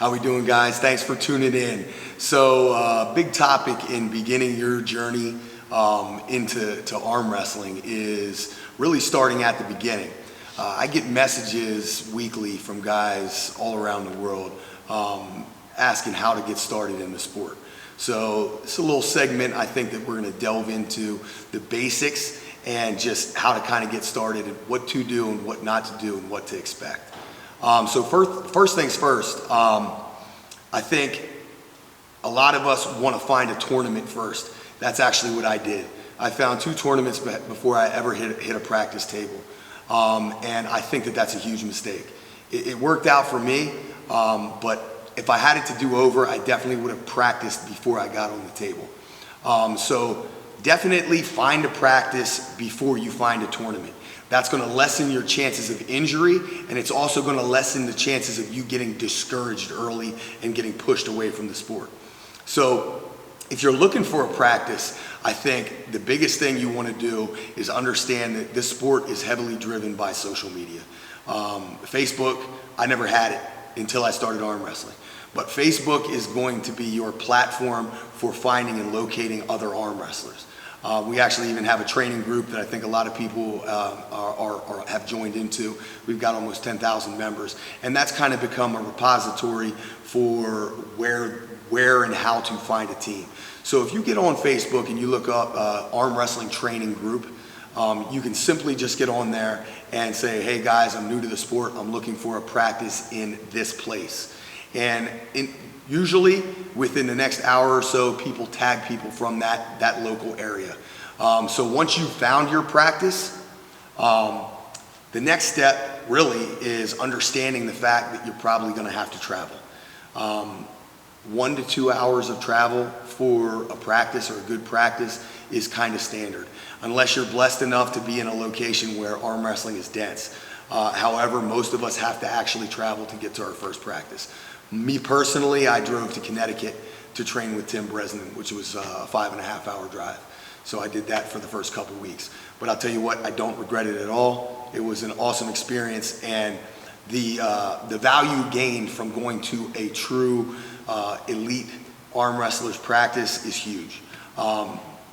How we doing, guys? Thanks for tuning in. So big topic in beginning your journey into arm wrestling is really starting at the beginning. I get messages weekly from guys all around the world asking how to get started in the sport. So it's a little segment I think that we're going to delve into the basics and just how to kind of get started and what to do and what not to do and what to expect. So first things first, I think a lot of us want to find a tournament first. That's actually what I did. I found 2 tournaments before I ever hit a practice table. And I think that that's a huge mistake. It worked out for me, but if I had it to do over, I definitely would have practiced before I got on the table. So definitely find a practice before you find a tournament. That's going to lessen your chances of injury, and it's also going to lessen the chances of you getting discouraged early and getting pushed away from the sport. So if you're looking for a practice, I think the biggest thing you want to do is understand that this sport is heavily driven by social media. Facebook, I never had it until I started arm wrestling. But Facebook is going to be your platform for finding and locating other arm wrestlers. We actually even have a training group that I think a lot of people have joined into. We've got almost 10,000 members, and that's kind of become a repository for where and how to find a team. So if you get on Facebook and you look up arm wrestling training group, you can simply just get on there and say, hey guys, I'm new to the sport. I'm looking for a practice in this place. And usually within the next hour or so, people tag people from that local area. So once you've found your practice, the next step really is understanding the fact that you're probably going to have to travel. 1 to 2 hours of travel for a practice or a good practice is kind of standard, unless you're blessed enough to be in a location where arm wrestling is dense. However, most of us have to actually travel to get to our first practice. Me personally, I drove to Connecticut to train with Tim Bresnan, which was a 5.5 hour drive. So I did that for the first couple weeks. But I'll tell you what, I don't regret it at all. It was an awesome experience, and the value gained from going to a true elite arm wrestlers practice is huge.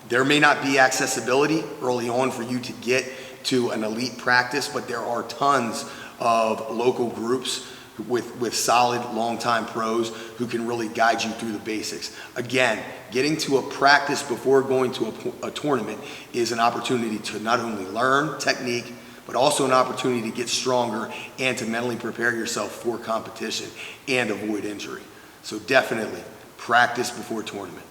There may not be accessibility early on for you to get to an elite practice, but there are tons of local groups with solid long-time pros who can really guide you through the basics. Again, getting to a practice before going to a tournament is an opportunity to not only learn technique, but also an opportunity to get stronger and to mentally prepare yourself for competition and avoid injury. So definitely practice before tournament.